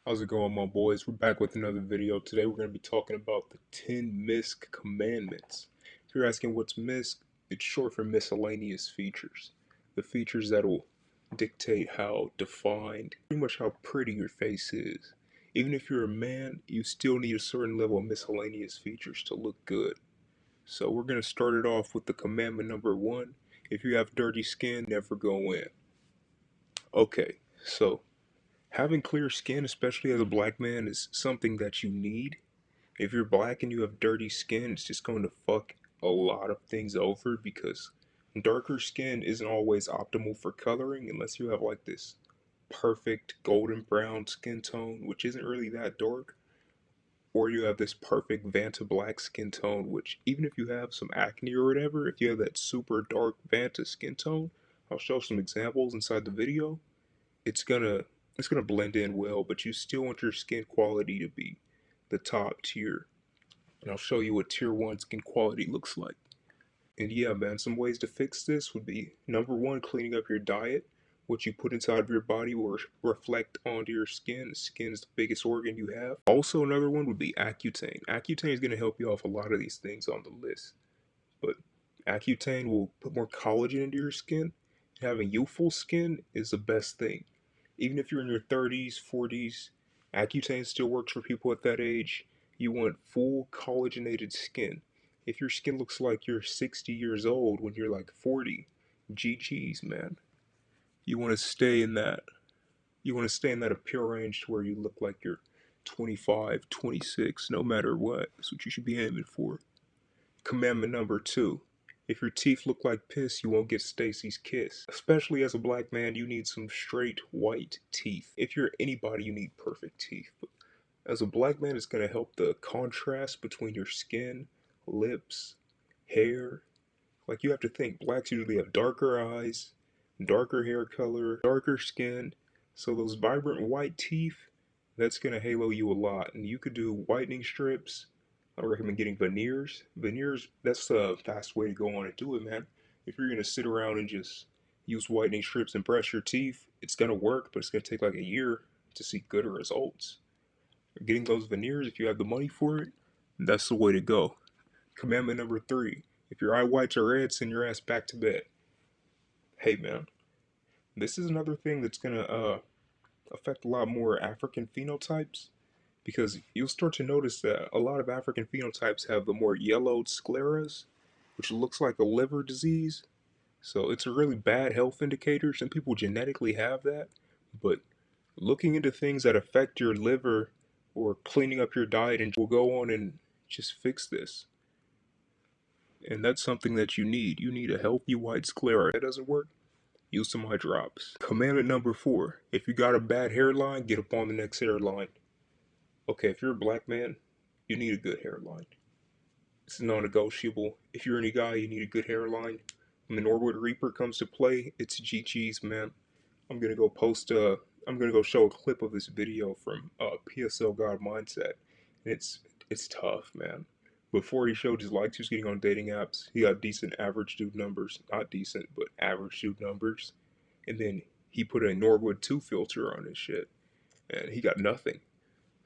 How's it going, my boys? We're back with another video. Today we're going to be talking about the 10 MISK commandments. If you're asking what's MISK, it's short for miscellaneous features. The features that will dictate how defined, pretty much how pretty your face is. Even if you're a man, you still need a certain level of miscellaneous features to look good. So we're going to start it off with the commandment number 1. If you have dirty skin, never go in. Okay, so having clear skin, especially as a black man, is something that you need. If you're black and you have dirty skin, it's just going to fuck a lot of things over because darker skin isn't always optimal for coloring unless you have like this perfect golden brown skin tone, which isn't really that dark, or you have this perfect Vanta black skin tone, which even if you have some acne or whatever, if you have that super dark Vanta skin tone, I'll show some examples inside the video, it's gonna blend in well, but you still want your skin quality to be the top tier. And I'll show you what tier 1 skin quality looks like. And yeah, man, some ways to fix this would be number 1, cleaning up your diet. What you put inside of your body will reflect onto your skin. The skin is the biggest organ you have. Also, another one would be Accutane. Accutane is going to help you off a lot of these things on the list. But Accutane will put more collagen into your skin. Having youthful skin is the best thing. Even if you're in your 30s, 40s, Accutane still works for people at that age. You want full collagenated skin. If your skin looks like you're 60 years old when you're like 40, GG's, man. You want to stay in that. You want to stay in that appeal range to where you look like you're 25, 26, no matter what. That's what you should be aiming for. Commandment number 2. If your teeth look like piss, you won't get Stacy's kiss. Especially as a black man, you need some straight white teeth. If you're anybody, you need perfect teeth. But as a black man, it's going to help the contrast between your skin, lips, hair. Like, you have to think, blacks usually have darker eyes, darker hair color, darker skin. So those vibrant white teeth, that's going to halo you a lot. And you could do whitening strips. I recommend getting veneers. Veneers, that's a fast way to go on and do it, man. If you're going to sit around and just use whitening strips and brush your teeth, it's going to work, but it's going to take like a year to see good results. Getting those veneers, if you have the money for it, that's the way to go. Commandment number 3. If your eye whites are red, send your ass back to bed. Hey, man. This is another thing that's going to affect a lot more African phenotypes, because you'll start to notice that a lot of African phenotypes have the more yellowed scleras, which looks like a liver disease. So it's a really bad health indicator. Some people genetically have that, but looking into things that affect your liver or cleaning up your diet and will go on and just fix this. And that's something that you need. You need a healthy white sclera. If that doesn't work, use some eye drops. Commandment number 4. If you got a bad hairline, get up on the next hairline. Okay, if you're a black man, you need a good hairline. It's non-negotiable. If you're any guy, you need a good hairline. When the Norwood Reaper comes to play, it's GG's, man. I'm gonna go post I'm gonna go show a clip of this video from PSL God Mindset. And it's tough, man. Before he showed his likes, he was getting on dating apps. He got decent average dude numbers. Not decent, but average dude numbers. And then he put a Norwood 2 filter on his shit. And he got nothing.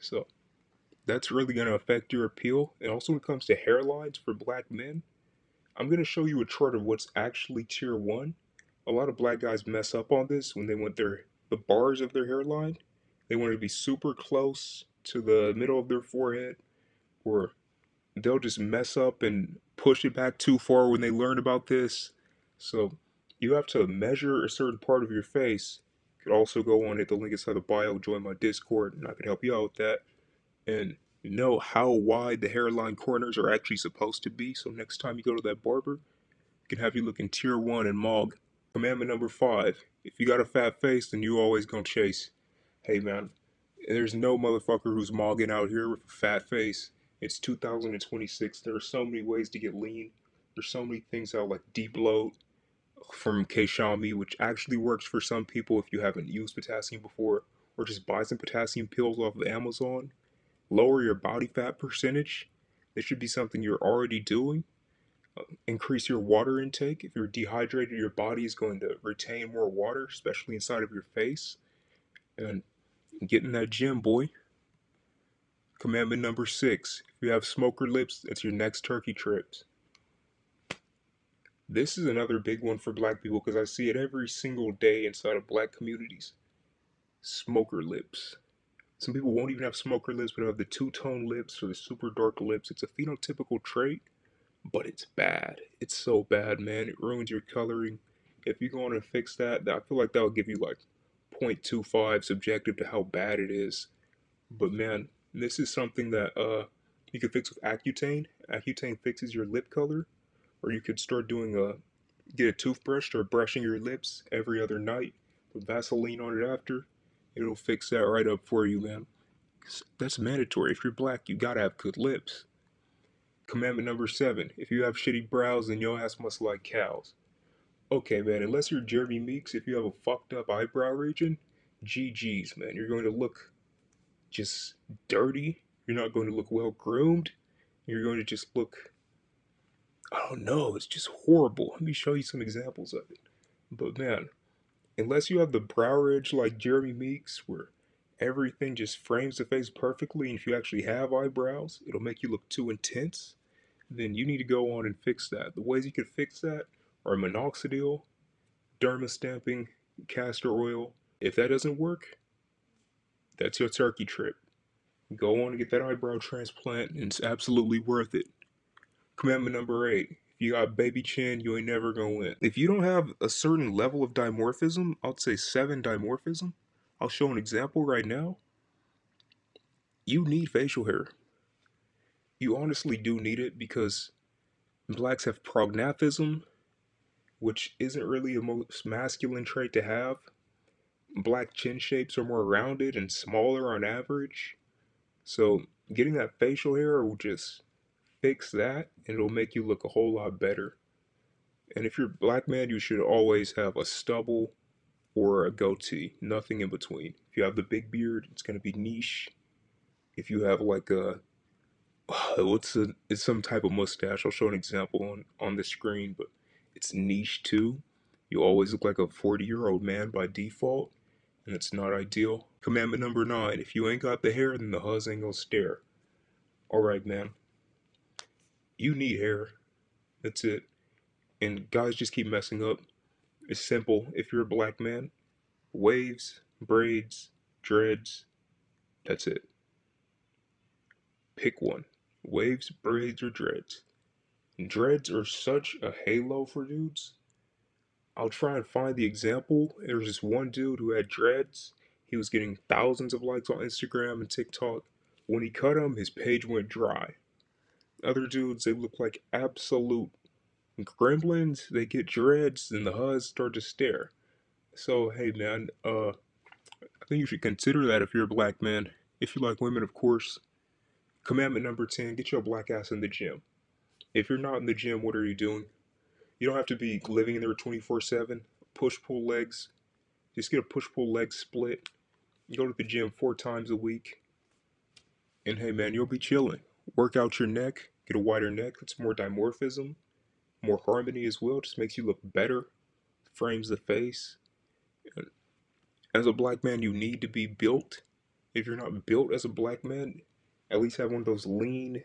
So that's really going to affect your appeal. And also when it comes to hairlines for black men, I'm going to show you a chart of what's actually tier 1. A lot of black guys mess up on this when they want the bars of their hairline. They want it to be super close to the middle of their forehead, or they'll just mess up and push it back too far when they learn about this. So you have to measure a certain part of your face. You could also go on, hit the link inside the bio, join my Discord, and I can help you out with that. And know how wide the hairline corners are actually supposed to be. So next time you go to that barber, you can have you looking tier 1 and mog. Commandment number 5. If you got a fat face, then you always gonna chase. Hey, man, there's no motherfucker who's mogging out here with a fat face. It's 2026. There are so many ways to get lean. There's so many things out, like deep bloat from Keishami, which actually works for some people if you haven't used potassium before, or just buy some potassium pills off of Amazon. Lower your body fat percentage. This should be something you're already doing. Increase your water intake. If you're dehydrated, your body is going to retain more water, especially inside of your face. And Get in that gym, boy. Commandment number 6. If you have smoker lips, that's your next turkey trips. This is another big one for black people because I see it every single day inside of black communities. Smoker lips. Some people won't even have smoker lips, but have the two-tone lips or the super dark lips. It's a phenotypical trait, but it's bad. It's so bad, man. It ruins your coloring. If you go on and fix that, I feel like that would give you like 0.25 subjective to how bad it is. But man, this is something that you could fix with Accutane. Accutane fixes your lip color, or you could start doing get a toothbrush, start brushing your lips every other night. Put Vaseline on it after. It'll fix that right up for you, man. That's mandatory. If you're black, you gotta have good lips. Commandment number 7. If you have shitty brows, then your ass must like cows. Okay, man, unless you're Jeremy Meeks, if you have a fucked up eyebrow region, GG's, man. You're going to look just dirty. You're not going to look well groomed. You're going to just look, I don't know, it's just horrible. Let me show you some examples of it. But man, unless you have the brow ridge like Jeremy Meeks, where everything just frames the face perfectly, and if you actually have eyebrows, it'll make you look too intense, then you need to go on and fix that. The ways you can fix that are minoxidil, dermastamping, castor oil. If that doesn't work, that's your turkey trip. Go on and get that eyebrow transplant, and it's absolutely worth it. Commandment number 8. If you got baby chin, you ain't never gonna win. If you don't have a certain level of dimorphism, I'd say 7 dimorphism, I'll show an example right now. You need facial hair. You honestly do need it because blacks have prognathism, which isn't really a most masculine trait to have. Black chin shapes are more rounded and smaller on average. So getting that facial hair will just fix that and it'll make you look a whole lot better. And if you're a black man, you should always have a stubble or a goatee, nothing in between. If you have the big beard, it's gonna be niche. If you have like a it's some type of mustache. I'll show an example on the screen, but it's niche too. You always look like a 40-year-old man by default, and it's not ideal. Commandment number 9. If you ain't got the hair, then the huzz ain't gonna stare. Alright, man. You need hair. That's it. And guys just keep messing up. It's simple. If you're a black man, waves, braids, dreads, that's it. Pick one. Waves, braids, or dreads. Dreads are such a halo for dudes. I'll try and find the example. There was this one dude who had dreads. He was getting thousands of likes on Instagram and TikTok. When he cut them, his page went dry. Other dudes, they look like absolute gremlins. They get dreads and the huzz start to stare. So hey man, I think you should consider that if you're a black man. If you like women, of course. Commandment number 10, get your black ass in the gym. If you're not in the gym, what are you doing? You don't have to be living in there 24/7. Push pull legs. Just get a push pull leg split. Go to the gym 4 times a week. And hey man, you'll be chilling. Work out your neck. Get a wider neck. It's more dimorphism. More harmony as well. Just makes you look better. Frames the face. As a black man, you need to be built. If you're not built as a black man, at least have one of those lean,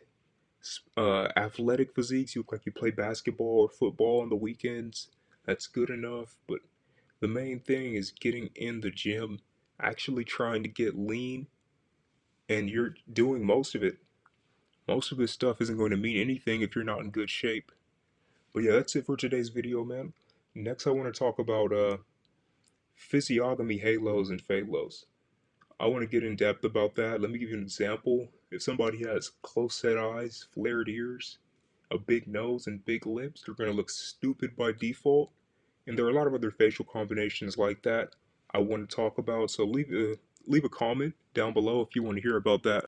athletic physiques. You look like you play basketball or football on the weekends. That's good enough. But the main thing is getting in the gym, actually trying to get lean, and you're doing most of it. Most of this stuff isn't going to mean anything if you're not in good shape. But yeah, that's it for today's video, man. Next, I want to talk about physiognomy halos and phalos. I want to get in depth about that. Let me give you an example. If somebody has close set eyes, flared ears, a big nose, and big lips, they're going to look stupid by default. And there are a lot of other facial combinations like that I want to talk about. So leave a comment down below if you want to hear about that.